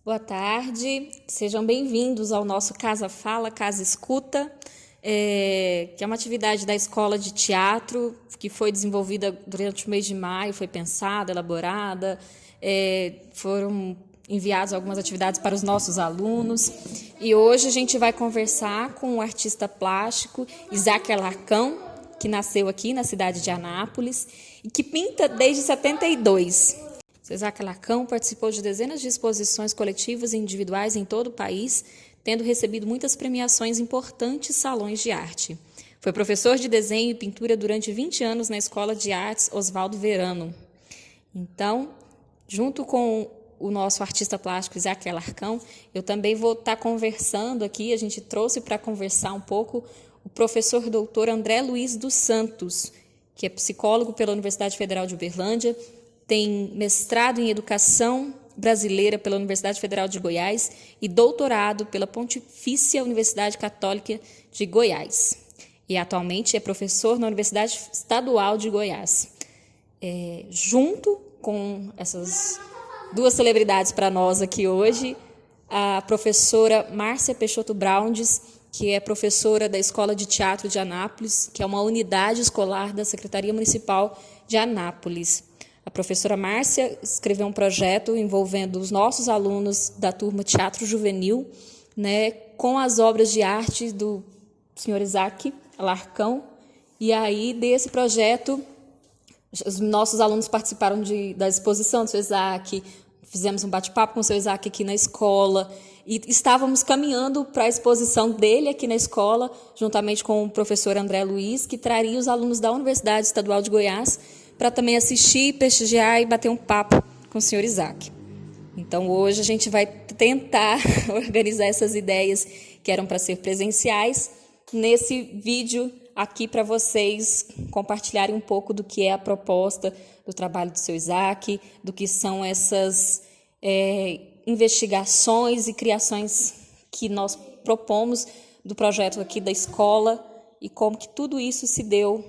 Boa tarde, sejam bem-vindos ao nosso Casa Fala, Casa Escuta, que é uma atividade da Escola de Teatro, que foi desenvolvida durante o mês de maio, foi pensada, elaborada, foram enviadas algumas atividades para os nossos alunos, e hoje a gente vai conversar com o artista plástico Isaac Alarcão, que nasceu aqui na cidade de Anápolis e que pinta desde 72. Isaac Alarcão participou de dezenas de exposições coletivas e individuais em todo o país, tendo recebido muitas premiações em importantes salões de arte. Foi professor de desenho e pintura durante 20 anos na Escola de Artes Oswaldo Verano. Então, junto com o nosso artista plástico Isaac Alarcão, eu também vou estar conversando aqui, a gente trouxe para conversar um pouco o professor doutor André Luiz dos Santos, que é psicólogo pela Universidade Federal de Uberlândia, tem mestrado em Educação Brasileira pela Universidade Federal de Goiás e doutorado pela Pontifícia Universidade Católica de Goiás. E atualmente é professor na Universidade Estadual de Goiás. Junto com essas duas celebridades para nós aqui hoje, a professora Márcia Peixoto Braundes, que é professora da Escola de Teatro de Anápolis, que é uma unidade escolar da Secretaria Municipal de Anápolis. A professora Márcia escreveu um projeto envolvendo os nossos alunos da turma Teatro Juvenil, com as obras de arte do senhor Isaac Alarcão. E aí, desse projeto, os nossos alunos participaram da exposição do senhor Isaac, fizemos um bate-papo com o senhor Isaac aqui na escola, e estávamos caminhando para a exposição dele aqui na escola, juntamente com o professor André Luiz, que traria os alunos da Universidade Estadual de Goiás para também assistir, prestigiar e bater um papo com o senhor Isaac. Então, hoje a gente vai tentar organizar essas ideias que eram para ser presenciais nesse vídeo aqui para vocês compartilharem um pouco do que é a proposta do trabalho do seu Isaac, do que são essas investigações e criações que nós propomos do projeto aqui da escola e como que tudo isso se deu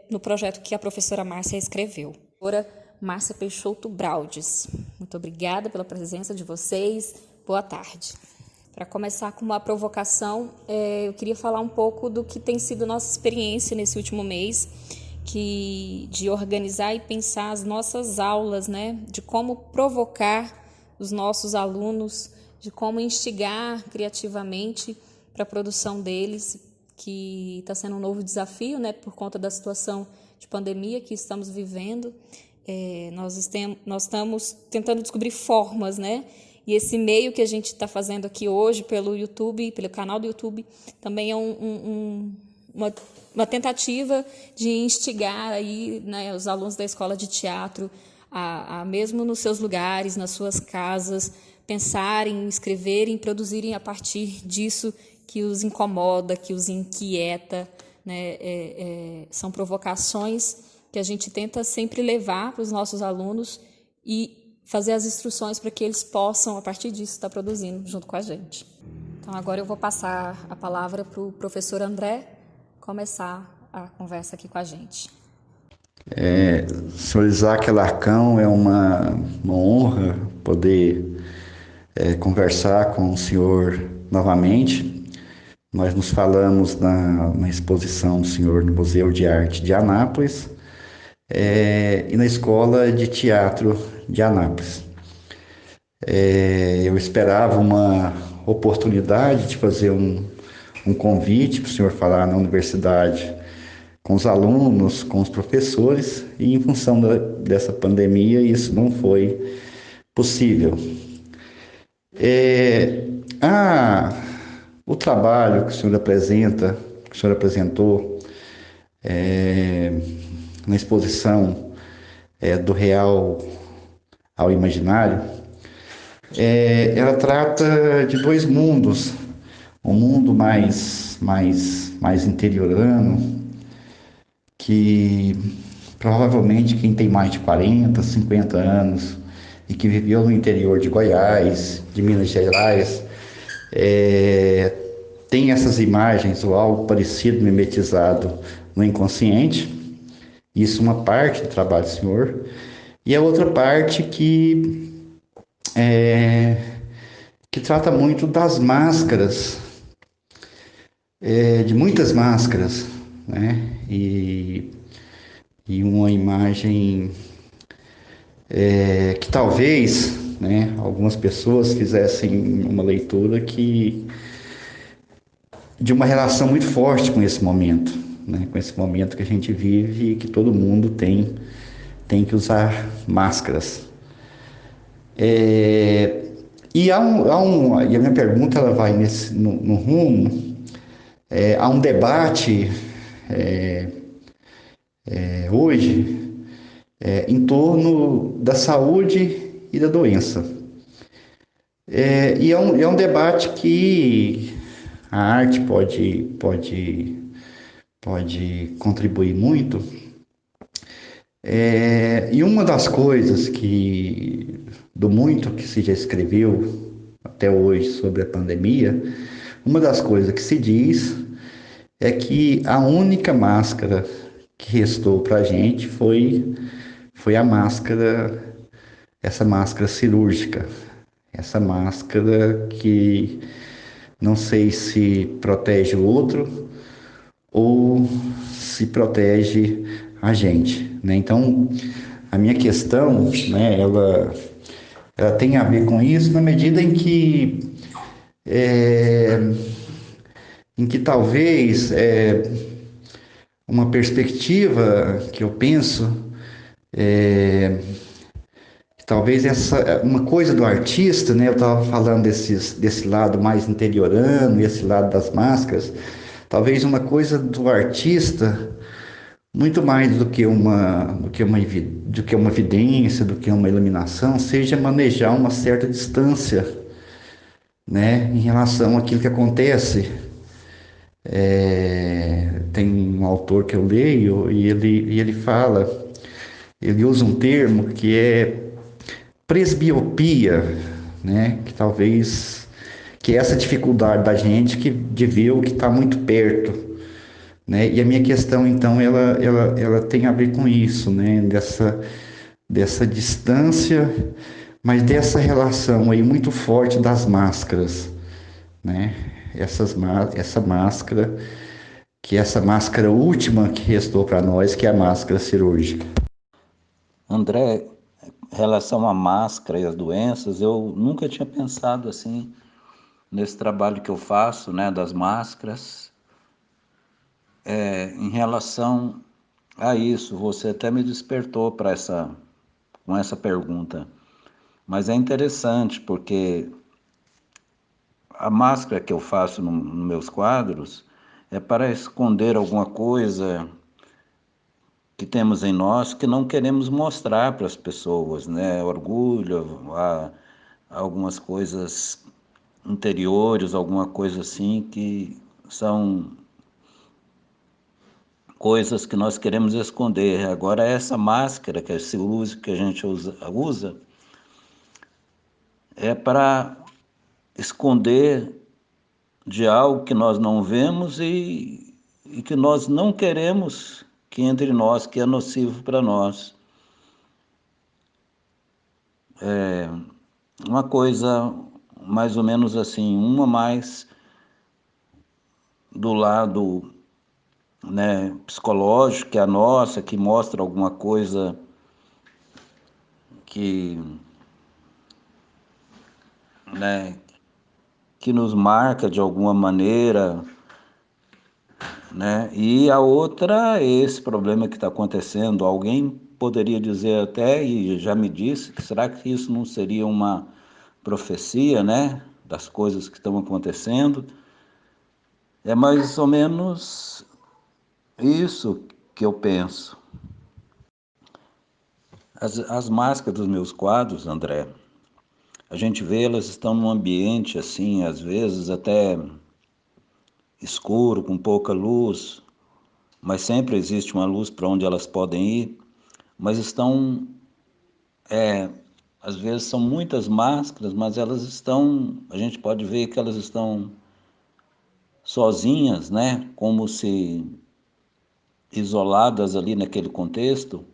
no projeto que a professora Márcia escreveu. Professora Márcia Peixoto Braundes, muito obrigada pela presença de vocês. Boa tarde. Para começar com uma provocação, eu queria falar um pouco do que tem sido nossa experiência nesse último mês, de organizar e pensar as nossas aulas, de como provocar os nossos alunos, de como instigar criativamente para a produção deles, que está sendo um novo desafio, por conta da situação de pandemia que estamos vivendo. Nós estamos tentando descobrir formas, e esse meio que a gente está fazendo aqui hoje pelo YouTube, pelo canal do YouTube, também é uma tentativa de instigar aí, os alunos da escola de teatro a mesmo nos seus lugares, nas suas casas, pensarem, escreverem, produzirem a partir disso que os incomoda, que os inquieta, são provocações que a gente tenta sempre levar para os nossos alunos e fazer as instruções para que eles possam, a partir disso, estar produzindo junto com a gente. Então, agora eu vou passar a palavra para o professor André começar a conversa aqui com a gente. Senhor Isaac Alarcão, é uma honra poder conversar com o senhor novamente. Nós nos falamos na exposição do senhor no Museu de Arte de Anápolis e na Escola de Teatro de Anápolis. Eu esperava uma oportunidade de fazer um convite para o senhor falar na universidade com os alunos, com os professores, e em função dessa pandemia isso não foi possível. O trabalho que o senhor apresentou na exposição do real ao imaginário, ela trata de dois mundos, um mundo mais interiorano, que provavelmente quem tem mais de 40, 50 anos e que viveu no interior de Goiás, de Minas Gerais, tem essas imagens ou algo parecido mimetizado no inconsciente. Isso é uma parte do trabalho do senhor. E a outra parte que trata muito das máscaras, de muitas máscaras, né? E uma imagem que talvez, né, algumas pessoas fizessem uma leitura de uma relação muito forte com esse momento, né, com esse momento que a gente vive e que todo mundo tem que usar máscaras. E e a minha pergunta ela vai no rumo, há um debate hoje em torno da saúde e da doença. É um debate que a arte pode contribuir muito. E uma das coisas do muito que se já escreveu até hoje sobre a pandemia, uma das coisas que se diz é que a única máscara que restou para a gente foi a máscara, essa máscara cirúrgica, essa máscara que não sei se protege o outro ou se protege a gente, né? Então, a minha questão, né, ela tem a ver com isso na medida em que talvez uma perspectiva que eu penso talvez uma coisa do artista, né? Eu estava falando desse lado mais interiorano, esse lado das máscaras. Talvez uma coisa do artista, muito mais do que uma evidência, do que uma iluminação, seja manejar uma certa distância, né, em relação àquilo que acontece. Tem um autor que eu leio e ele fala, ele usa um termo que é presbiopia, né? Que talvez que é essa dificuldade da gente de ver o que está muito perto, né? E a minha questão então ela tem a ver com isso, né? Dessa distância, mas dessa relação aí muito forte das máscaras, né? Essa máscara que é essa máscara última que restou para nós, que é a máscara cirúrgica. André, em relação à máscara e às doenças, eu nunca tinha pensado assim nesse trabalho que eu faço, né, das máscaras. Em relação a isso, você até me despertou com essa pergunta. Mas é interessante porque a máscara que eu faço nos meus quadros é para esconder alguma coisa que temos em nós que não queremos mostrar para as pessoas, né? Orgulho, algumas coisas interiores, alguma coisa assim que são coisas que nós queremos esconder. Agora essa máscara que esse uso que a gente usa é para esconder de algo que nós não vemos e que nós não queremos que entre nós, que é nocivo para nós. Uma coisa mais ou menos assim, uma mais do lado, né, psicológico, que é a nossa, que mostra alguma coisa que, né, que nos marca de alguma maneira, né? E a outra é esse problema que está acontecendo. Alguém poderia dizer até, e já me disse, que será que isso não seria uma profecia, né, das coisas que estão acontecendo? É mais ou menos isso que eu penso. As máscaras dos meus quadros, André, a gente vê, elas estão num ambiente assim, às vezes até escuro, com pouca luz, mas sempre existe uma luz para onde elas podem ir, mas estão, às vezes são muitas máscaras, mas elas estão, a gente pode ver que elas estão sozinhas, né? Como se isoladas ali naquele contexto.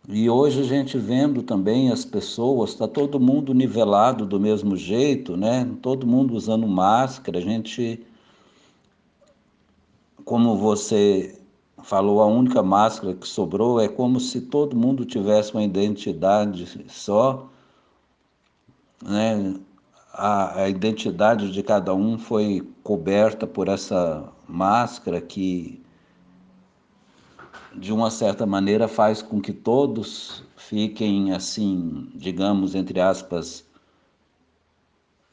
E hoje a gente vendo também as pessoas, está todo mundo nivelado do mesmo jeito, né? Todo mundo usando máscara, a gente, como você falou, a única máscara que sobrou é como se todo mundo tivesse uma identidade só, né? A identidade de cada um foi coberta por essa máscara que, de uma certa maneira, faz com que todos fiquem assim, digamos, entre aspas,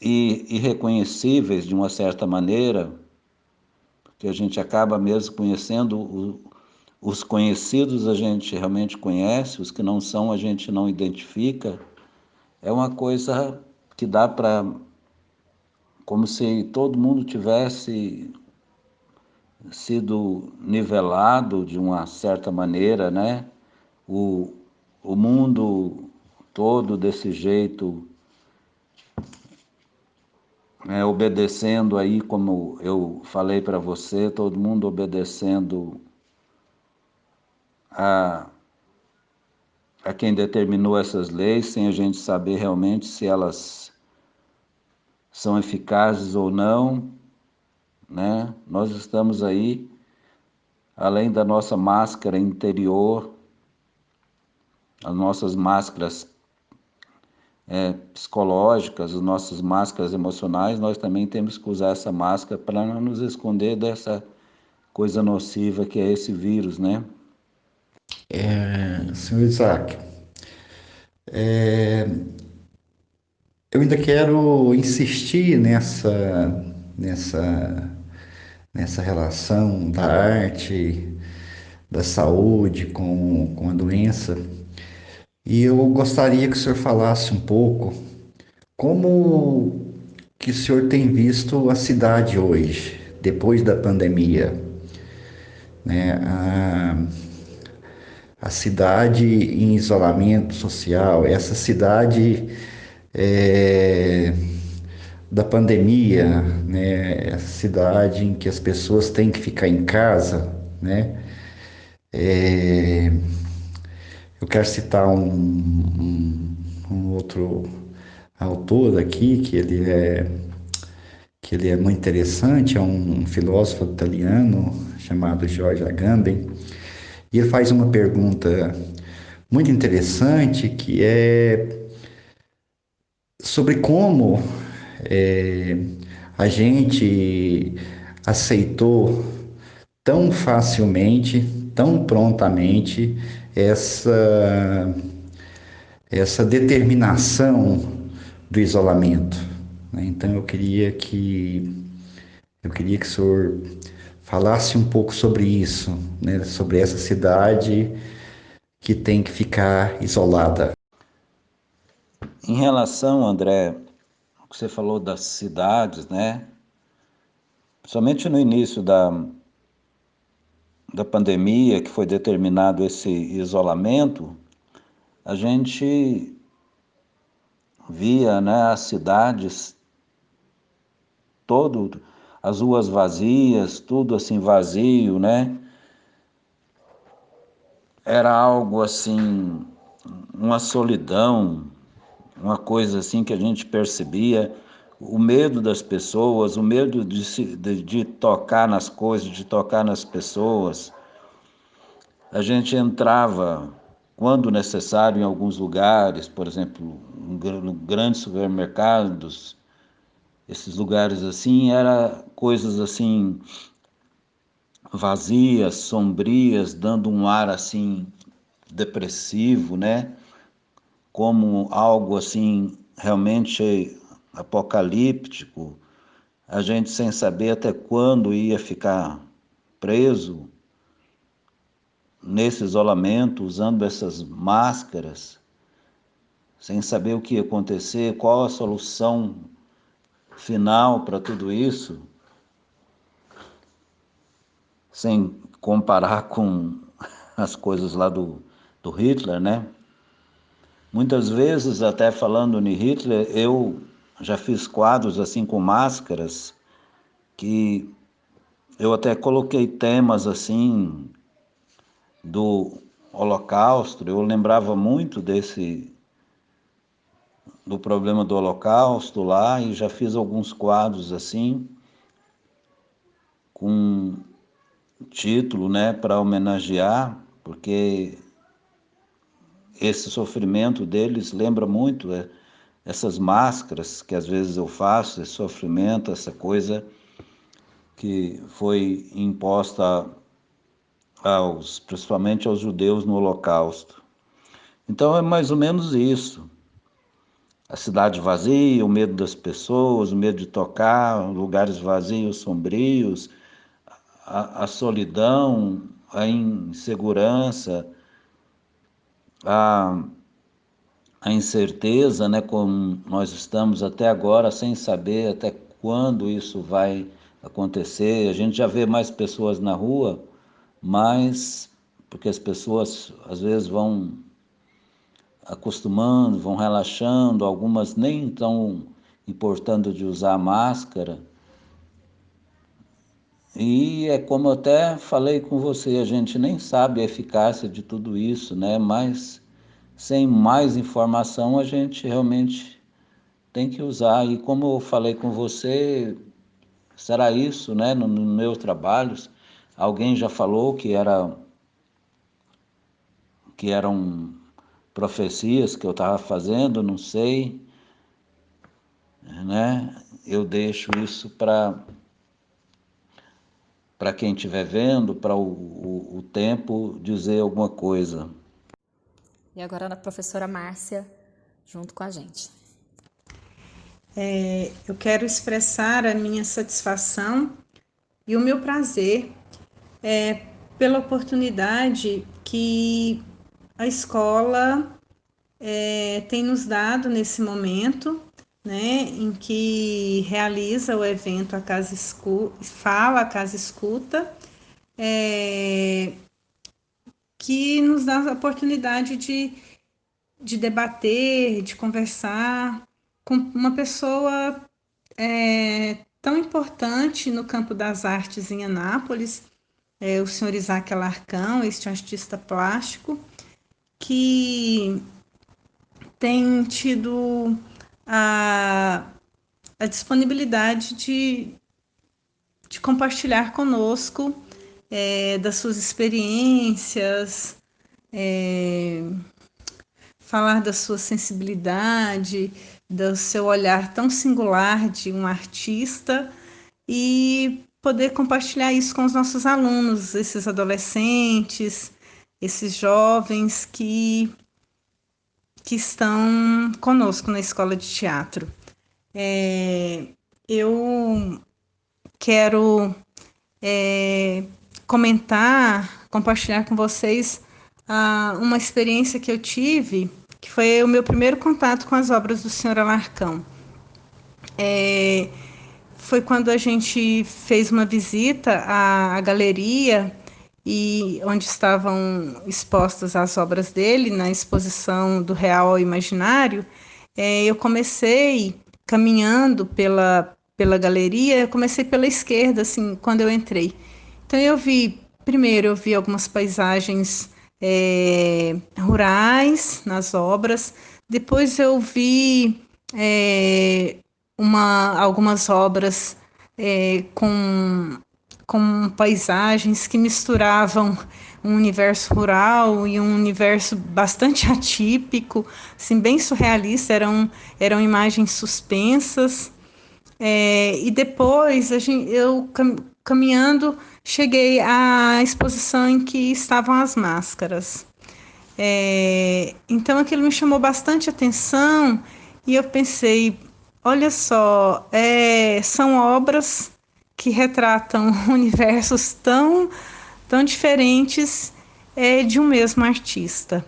irreconhecíveis de uma certa maneira, que a gente acaba mesmo conhecendo os conhecidos a gente realmente conhece, os que não são a gente não identifica. É uma coisa que dá para, como se todo mundo tivesse sido nivelado de uma certa maneira, né? O, o mundo todo desse jeito, obedecendo aí, como eu falei para você, todo mundo obedecendo a, a quem determinou essas leis, sem a gente saber realmente se elas são eficazes ou não, né? Nós estamos aí, além da nossa máscara interior, as nossas máscaras psicológicas, as nossas máscaras emocionais, nós também temos que usar essa máscara para não nos esconder dessa coisa nociva que é esse vírus, né? Senhor Isaac, eu ainda quero insistir nessa, nessa relação da arte, da saúde com a doença. E eu gostaria que o senhor falasse um pouco como que o senhor tem visto a cidade hoje, depois da pandemia, né? A cidade em isolamento social, essa cidade é, da pandemia, né? Essa cidade em que as pessoas têm que ficar em casa, né? É, eu quero citar um outro autor aqui que ele é muito interessante, é um filósofo italiano chamado George Agamben, e ele faz uma pergunta muito interessante que é sobre como é, a gente aceitou tão facilmente, tão prontamente essa essa determinação do isolamento, né? Então eu queria que o senhor falasse um pouco sobre isso, né? Sobre essa cidade que tem que ficar isolada. Em relação, André, o que você falou das cidades, né? Somente no início da pandemia, que foi determinado esse isolamento, a gente via, né, as cidades todo, as ruas vazias, tudo assim vazio, né? Era algo assim, uma solidão, uma coisa assim que a gente percebia, o medo das pessoas, o medo de tocar nas coisas, de tocar nas pessoas. A gente entrava, quando necessário, em alguns lugares, por exemplo, em grandes supermercados, esses lugares assim, era coisas assim vazias, sombrias, dando um ar assim depressivo, né? Como algo assim realmente apocalíptico, a gente sem saber até quando ia ficar preso nesse isolamento, usando essas máscaras, sem saber o que ia acontecer, qual a solução final para tudo isso, sem comparar com as coisas lá do Hitler, né? Muitas vezes, até falando em Hitler, eu já fiz quadros assim com máscaras que eu até coloquei temas assim do Holocausto. Eu lembrava muito do problema do Holocausto lá, e já fiz alguns quadros assim com título, né, para homenagear, porque esse sofrimento deles lembra muito essas máscaras que às vezes eu faço, esse sofrimento, essa coisa que foi imposta principalmente aos judeus no Holocausto. Então é mais ou menos isso. A cidade vazia, o medo das pessoas, o medo de tocar, lugares vazios, sombrios, a solidão, a insegurança, a, a incerteza, né, como nós estamos até agora, sem saber até quando isso vai acontecer. A gente já vê mais pessoas na rua, mas porque as pessoas às vezes vão acostumando, vão relaxando, algumas nem estão importando de usar máscara. E é como eu até falei com você, a gente nem sabe a eficácia de tudo isso, né? Mas sem mais informação a gente realmente tem que usar. E como eu falei com você, será isso, né? Nos meus trabalhos, alguém já falou que eram profecias que eu estava fazendo, não sei, né? Eu deixo isso para quem estiver vendo, para o tempo dizer alguma coisa. E agora a professora Márcia, junto com a gente. Eu quero expressar a minha satisfação e o meu prazer pela oportunidade que a escola tem nos dado nesse momento, né, em que realiza o evento a Casa Escuta, Fala a Casa Escuta, que nos dá a oportunidade de debater, de conversar com uma pessoa tão importante no campo das artes em Anápolis, o senhor Isaac Alarcão, este artista plástico, que tem tido a disponibilidade de compartilhar conosco das suas experiências, falar da sua sensibilidade, do seu olhar tão singular de um artista e poder compartilhar isso com os nossos alunos, esses adolescentes, esses jovens que estão conosco na escola de teatro. Eu quero compartilhar com vocês uma experiência que eu tive, que foi o meu primeiro contato com as obras do senhor Alarcão. Foi quando a gente fez uma visita à galeria e onde estavam expostas as obras dele na exposição do Real ao Imaginário. Eu comecei caminhando pela galeria, eu comecei pela esquerda, assim, quando eu entrei. Então primeiro eu vi algumas paisagens rurais nas obras, depois eu vi algumas obras com paisagens que misturavam um universo rural e um universo bastante atípico, assim, bem surrealista, eram imagens suspensas. E depois eu caminhando cheguei à exposição em que estavam as máscaras. Então aquilo me chamou bastante atenção e eu pensei, olha só, são obras que retratam universos tão diferentes de um mesmo artista.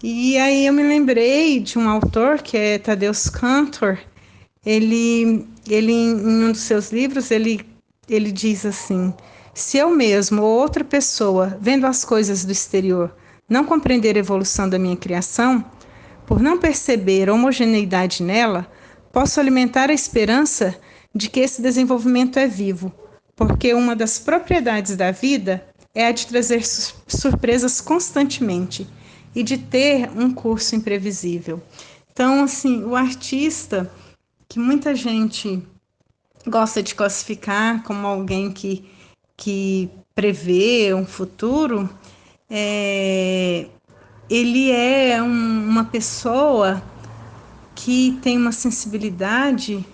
E aí eu me lembrei de um autor que é Tadeusz Kantor. Ele em um dos seus livros, ele diz assim: se eu mesmo ou outra pessoa, vendo as coisas do exterior, não compreender a evolução da minha criação, por não perceber a homogeneidade nela, posso alimentar a esperança de que esse desenvolvimento é vivo, porque uma das propriedades da vida é a de trazer surpresas constantemente e de ter um curso imprevisível. Então, assim, o artista, que muita gente gosta de classificar como alguém que prevê um futuro, ele é uma pessoa que tem uma sensibilidade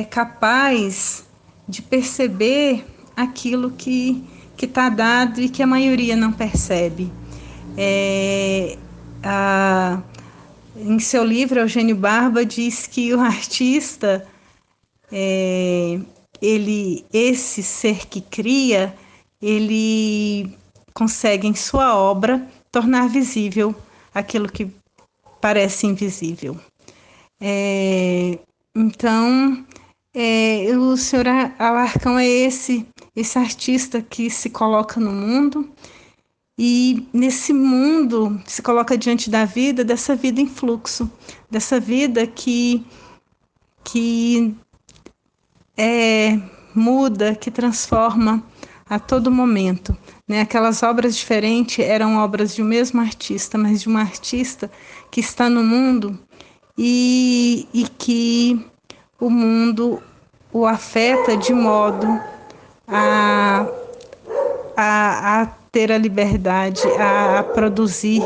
capaz de perceber aquilo que está dado e que a maioria não percebe. Em seu livro, Eugênio Barba diz que o artista, esse ser que cria, ele consegue em sua obra tornar visível aquilo que parece invisível. Então, o senhor Alarcão é esse artista que se coloca no mundo e nesse mundo se coloca diante da vida, dessa vida em fluxo, dessa vida que muda, que transforma a todo momento. Né? Aquelas obras diferentes eram obras de um mesmo artista, mas de uma artista que está no mundo e que o mundo o afeta de modo a ter a liberdade, a produzir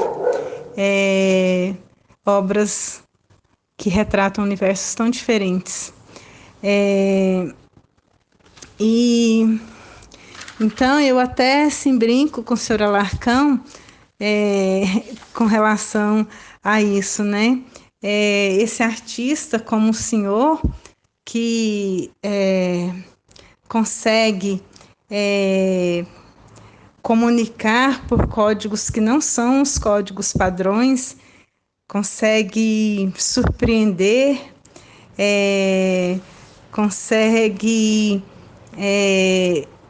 obras que retratam universos tão diferentes. E então eu até assim brinco com o senhor Alarcão com relação a isso, né? Esse artista como o senhor que consegue comunicar por códigos que não são os códigos padrões, consegue surpreender, consegue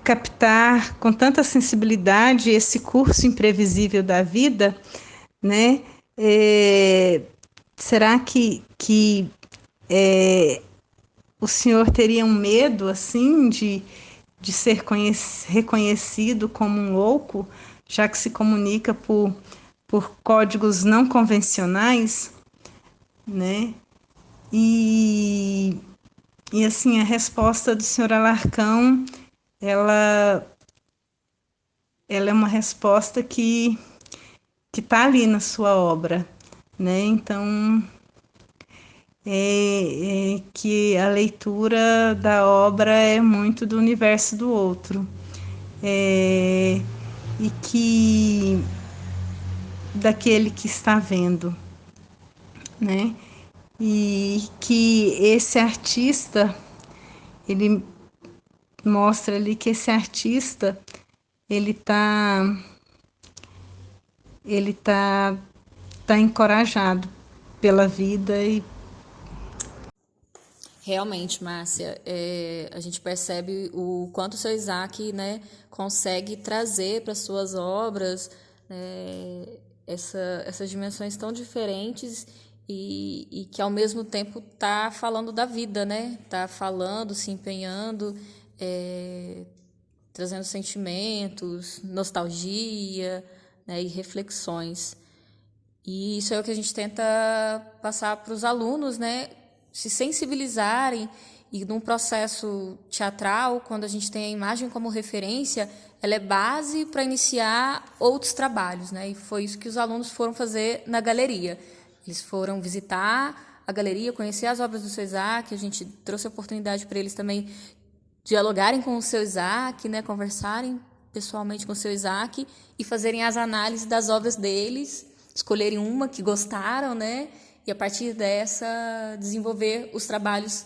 captar com tanta sensibilidade esse curso imprevisível da vida, né? Será que o senhor teria um medo assim de ser reconhecido como um louco, já que se comunica por códigos não convencionais, né? E assim, a resposta do senhor Alarcão, ela é uma resposta que está ali na sua obra, né? Então, que a leitura da obra é muito do universo do outro, e que daquele que está vendo, né? E que esse artista, ele mostra ali que esse artista, ele tá encorajado pela vida e Realmente, Márcia, a gente percebe o quanto o seu Isaac, né, consegue trazer para suas obras essas dimensões tão diferentes e que ao mesmo tempo está falando da vida, né? Está falando, se empenhando, trazendo sentimentos, nostalgia, né, e reflexões. E isso é o que a gente tenta passar para os alunos, né? Se sensibilizarem, e num processo teatral, quando a gente tem a imagem como referência, ela é base para iniciar outros trabalhos, né? E foi isso que os alunos foram fazer na galeria. Eles foram visitar a galeria, conhecer as obras do seu Isaac, a gente trouxe a oportunidade para eles também dialogarem com o seu Isaac, né? Conversarem pessoalmente com o seu Isaac e fazerem as análises das obras deles, escolherem uma que gostaram, né? E a partir dessa desenvolver os trabalhos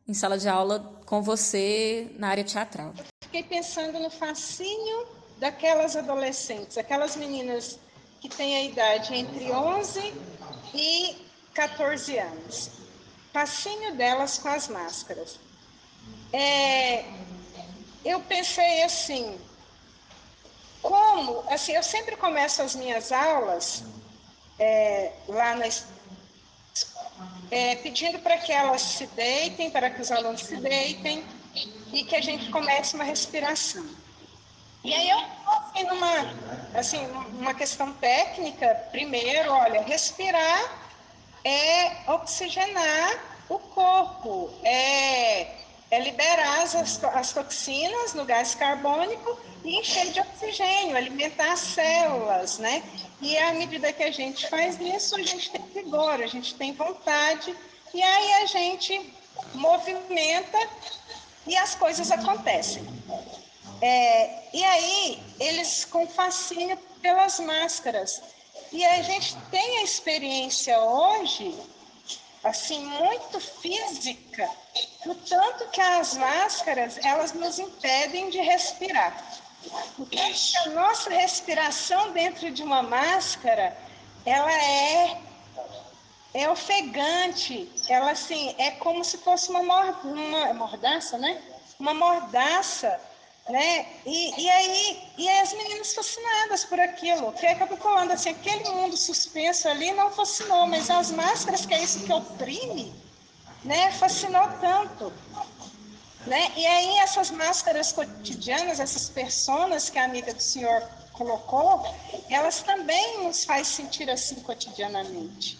em sala de aula com você na área teatral. Fiquei pensando no fascínio daquelas adolescentes, aquelas meninas que têm a idade entre 11 e 14 anos. Fascínio delas com as máscaras. Eu pensei assim, como, assim, eu sempre começo as minhas aulas lá na pedindo para que elas se deitem, para que os alunos se deitem, e que a gente comece uma respiração. E aí eu assim, uma questão técnica, primeiro, olha, respirar é oxigenar o corpo, é liberar as toxinas no gás carbônico e encher de oxigênio, alimentar as células, né? E à medida que a gente faz isso, a gente tem vigor, a gente tem vontade, e aí a gente movimenta e as coisas acontecem. E aí, eles com fascínio pelas máscaras. E a gente tem a experiência hoje, assim, muito física, do tanto que as máscaras, elas nos impedem de respirar. O tanto que a nossa respiração dentro de uma máscara, ela é ofegante, ela assim, é como se fosse uma mordaça, né? Uma mordaça, né? E aí as meninas fascinadas por aquilo, que é que eu tô falando, assim, aquele mundo suspenso ali não fascinou, mas as máscaras, que é isso que oprime, né? Fascinou tanto. Né? E aí essas máscaras cotidianas, essas personas que a amiga do senhor colocou, elas também nos faz sentir assim cotidianamente,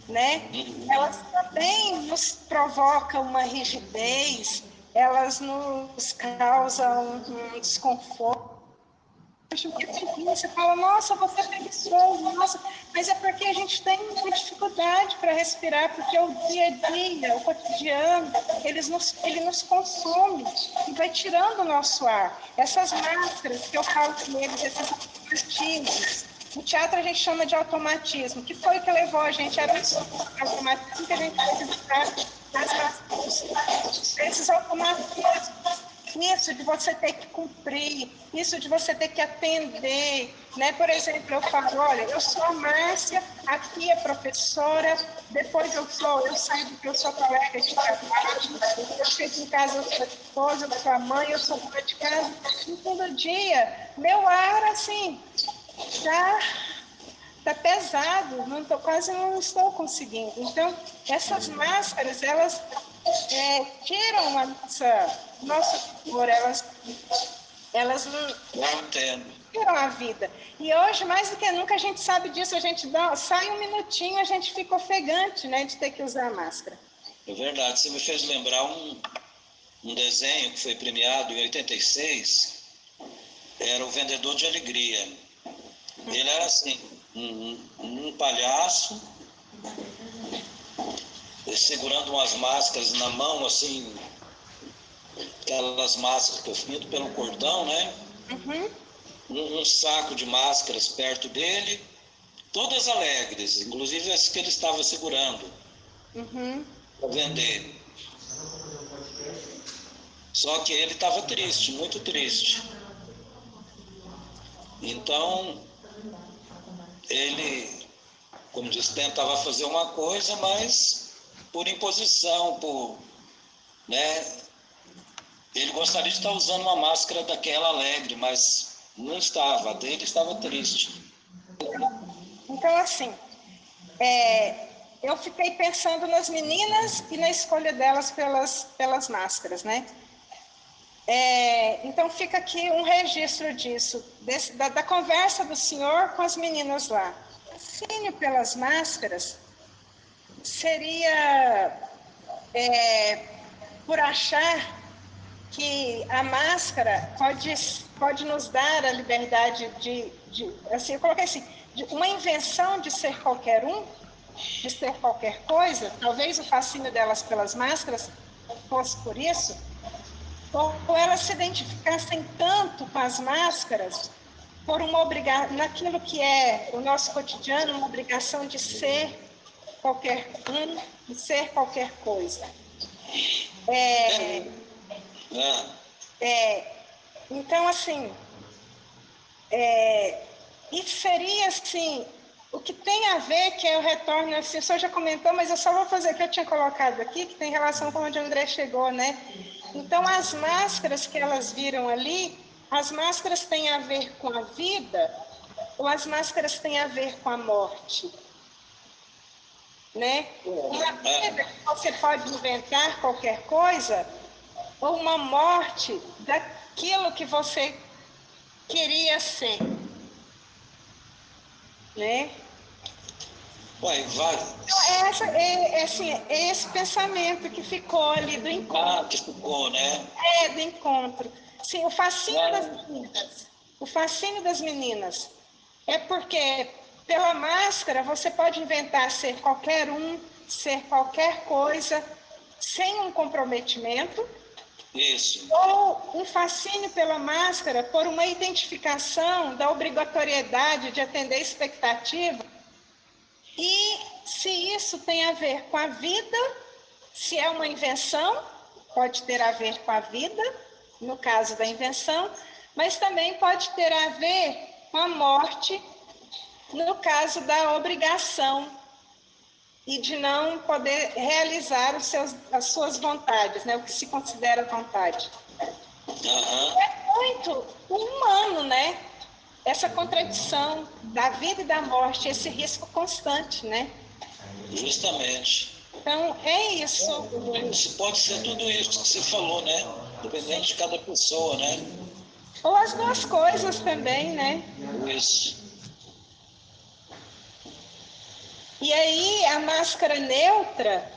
né? Elas também nos provocam uma rigidez, elas nos causam um desconforto. Você fala, nossa, você é preguiçoso, nossa, mas é porque a gente tem uma dificuldade para respirar, porque o dia a dia, o cotidiano, ele nos consome e vai tirando o nosso ar. Essas máscaras que eu falo com eles, esses automatismos, no teatro a gente chama de automatismo, que foi o que levou a gente a automatismo que a gente vai visitar nas máscaras. Esses automatismos, isso de você ter que cumprir, isso de você ter que atender, né? Por exemplo, eu falo, olha, eu sou a Márcia, aqui é professora, depois eu saio porque eu sou colega de trabalho, eu chego em casa, eu sou esposa, eu sou a mãe, eu sou dona de casa, e todo dia, meu ar, assim, tá pesado, quase não estou conseguindo. Então, essas máscaras, elas tiram a nossa cor, elas não tiram a vida. E hoje, mais do que nunca, a gente sabe disso, a gente sai um minutinho, a gente fica ofegante, né, de ter que usar a máscara. É verdade, você me fez lembrar um desenho que foi premiado em 86, era o Vendedor de Alegria. Ele era assim, um palhaço, segurando umas máscaras na mão, assim, aquelas máscaras que eu pinto pelo cordão, né? Um saco de máscaras perto dele, todas alegres, inclusive as que ele estava segurando para vender. Só que ele estava triste, muito triste. Então, ele, como disse, tentava fazer uma coisa, mas por imposição, né? Ele gostaria de estar usando uma máscara daquela alegre, mas não estava, a dele estava triste. Então, assim, eu fiquei pensando nas meninas e na escolha delas pelas máscaras, né? Então fica aqui um registro disso, da conversa do senhor com as meninas lá. O fascínio pelas máscaras seria por achar que a máscara pode nos dar a liberdade assim, eu coloquei assim, de uma invenção de ser qualquer um, de ser qualquer coisa. Talvez o fascínio delas pelas máscaras fosse por isso, ou elas se identificassem tanto com as máscaras por uma obrigação, naquilo que é o nosso cotidiano, uma obrigação de ser qualquer um, de ser qualquer coisa. Então, assim, isso seria, assim, o que tem a ver, que eu retorno, assim, o senhor já comentou, mas eu só vou fazer o que eu tinha colocado aqui, que tem relação com onde o André chegou, né? Então, as máscaras que elas viram ali, as máscaras têm a ver com a vida, ou as máscaras têm a ver com a morte? Né? Na vida, você pode inventar qualquer coisa, ou uma morte daquilo que você queria ser, né? Ué, vai. Então, é esse pensamento que ficou ali do encontro. Ah, que ficou, né? Do encontro. Sim, o fascínio das meninas. O fascínio das meninas. É porque, pela máscara, você pode inventar ser qualquer um, ser qualquer coisa, sem um comprometimento. Isso. Ou um fascínio pela máscara por uma identificação da obrigatoriedade de atender a expectativa. E se isso tem a ver com a vida, se é uma invenção, pode ter a ver com a vida, no caso da invenção, mas também pode ter a ver com a morte, no caso da obrigação e de não poder realizar as suas vontades, né, o que se considera vontade. Uhum. É muito humano, né? Essa contradição da vida e da morte, esse risco constante, né? Justamente. Então, é isso. Pode ser tudo isso que você falou, né? Dependente de cada pessoa, né? Ou as duas coisas também, né? Isso. E aí, a máscara neutra,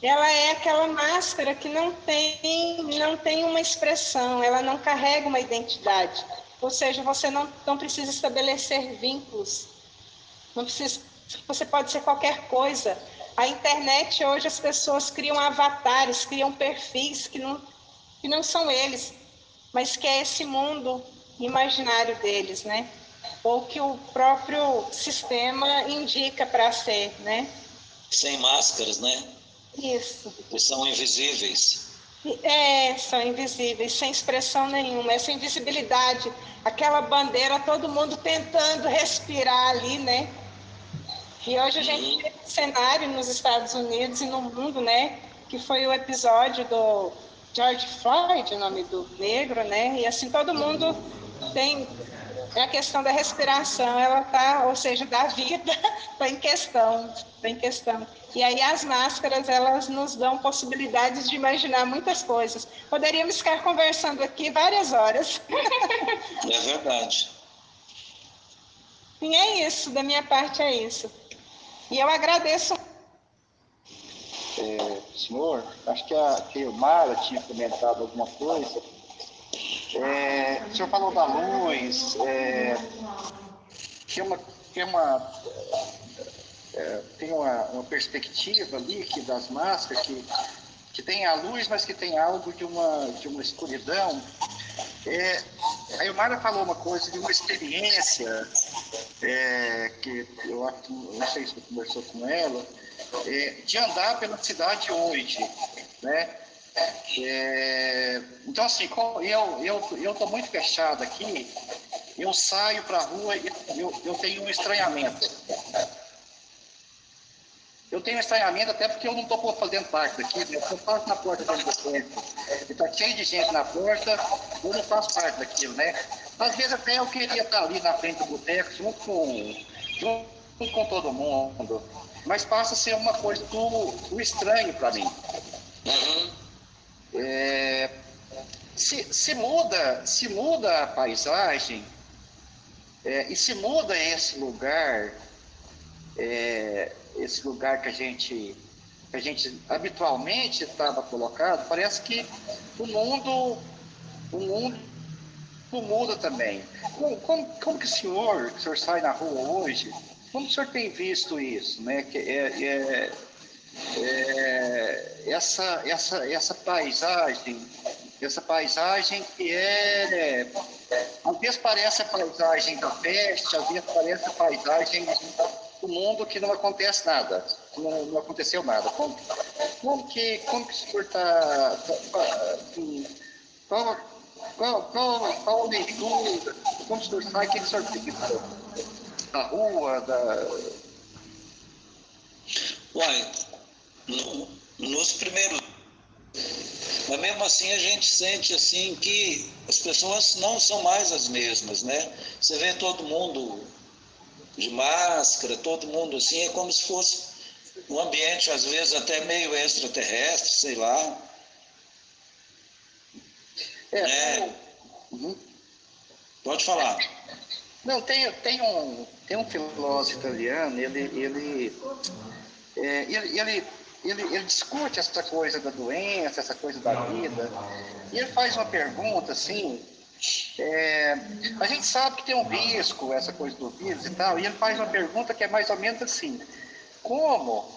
ela é aquela máscara que não tem uma expressão, ela não carrega uma identidade. Ou seja, você não precisa estabelecer vínculos. Não precisa, você pode ser qualquer coisa. A internet, hoje, as pessoas criam avatares, criam perfis que não são eles, mas que é esse mundo imaginário deles, né? Ou que o próprio sistema indica para ser, né? Sem máscaras, né? Isso. Que são invisíveis. São invisíveis, sem expressão nenhuma. Essa invisibilidade, aquela bandeira, todo mundo tentando respirar ali, né? E hoje a gente tem um cenário nos Estados Unidos e no mundo, né? Que foi o episódio do George Floyd, o nome do negro, né? E assim, todo mundo tem a questão da respiração, ela tá, ou seja, da vida, está em questão, está em questão. E aí as máscaras, elas nos dão possibilidades de imaginar muitas coisas. Poderíamos ficar conversando aqui várias horas. É verdade. E é isso, da minha parte é isso. E eu agradeço. Senhor, acho que a Mara tinha comentado alguma coisa. O senhor falou da luz, tem uma perspectiva ali das máscaras que tem a luz, mas que tem algo de uma escuridão. A Ilmara falou uma coisa de uma experiência que eu não sei se você conversou com ela, de andar pela cidade hoje, né? Então, assim, eu estou muito fechado aqui, eu saio para a rua e eu tenho um estranhamento. Eu tenho um estranhamento até porque eu não estou fazendo parte daqui, né? Eu passo na porta dentro do centro, e está cheio de gente na porta, eu não faço parte daquilo, né? Às vezes até eu queria estar ali na frente do boteco, junto com todo mundo, mas passa a ser uma coisa do estranho para mim. Se muda a paisagem, e se muda esse lugar que a gente habitualmente estava colocado, parece que o mundo muda também. Como que o senhor sai na rua hoje, como o senhor tem visto isso, né? Que essa paisagem que às vezes parece a paisagem da peste, às vezes parece a paisagem do mundo que não acontece nada, que não aconteceu nada. Como que o senhor está... Qual a leitura? Como o senhor sai? O que o senhor pensa da rua, Uai, nos primeiros... Mas mesmo assim a gente sente assim que as pessoas não são mais as mesmas, né? Você vê todo mundo de máscara, todo mundo assim, é como se fosse um ambiente, às vezes, até meio extraterrestre, sei lá. Uhum. Pode falar. Não, tem um filósofo italiano, ele discute essa coisa da doença, essa coisa da vida, e ele faz uma pergunta assim, a gente sabe que tem um risco, essa coisa do vírus e tal, e ele faz uma pergunta que é mais ou menos assim, como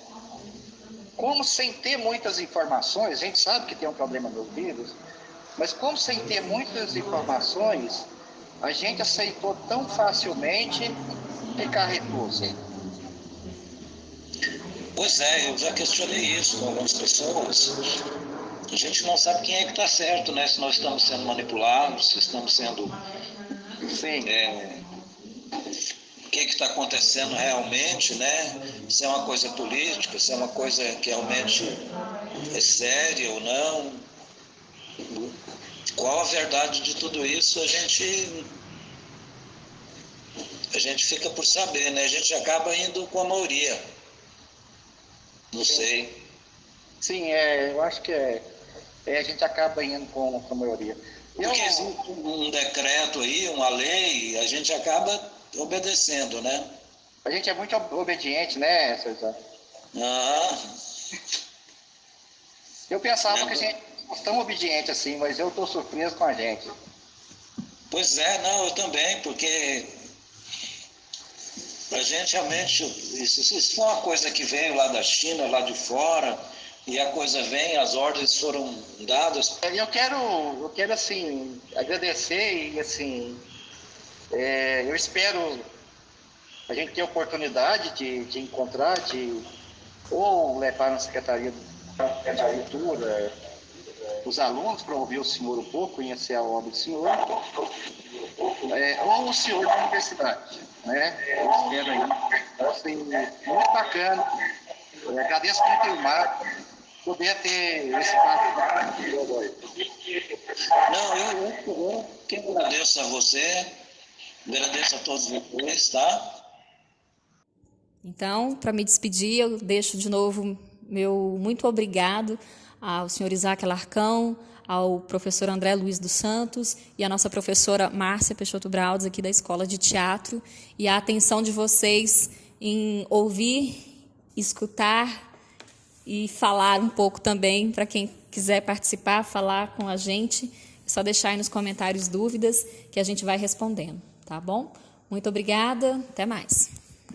sem ter muitas informações, a gente sabe que tem um problema do vírus, mas como sem ter muitas informações, a gente aceitou tão facilmente ficar recluso. Pois é, eu já questionei isso com algumas pessoas. A gente não sabe quem é que está certo, né? Se nós estamos sendo manipulados, se estamos sendo... Sim. O que está acontecendo realmente, né? Se é uma coisa política, se é uma coisa que realmente é séria ou não. Qual a verdade de tudo isso, a gente fica por saber, né? A gente acaba indo com a maioria. Não sei. Sim, eu acho que a gente acaba indo com a maioria. Porque existe um decreto aí, uma lei, a gente acaba obedecendo, né? A gente é muito obediente, né, César? Eu pensava que a gente não é tão obediente assim, mas eu estou surpreso com a gente. Pois é, não, eu também, porque a gente realmente, isso foi uma coisa que veio lá da China, lá de fora, e a coisa vem, as ordens foram dadas. Eu quero assim, agradecer e assim, eu espero a gente ter a oportunidade de encontrar, ou levar na Secretaria de Cultura os alunos para ouvir o senhor um pouco, conhecer a obra do senhor, ou o senhor da universidade, né? Eu espero aí. Assim, muito bacana. Agradeço muito o Marco poder ter esse papo. Não, eu que agradeço a você, agradeço a todos vocês, tá? Então, para me despedir, eu deixo de novo meu muito obrigado ao senhor Isaac Alarcão, ao professor André Luiz dos Santos e à nossa professora Márcia Peixoto Braudes, aqui da Escola de Teatro, e a atenção de vocês em ouvir, escutar e falar um pouco também, para quem quiser participar, falar com a gente, é só deixar aí nos comentários dúvidas que a gente vai respondendo, tá bom? Muito obrigada, até mais.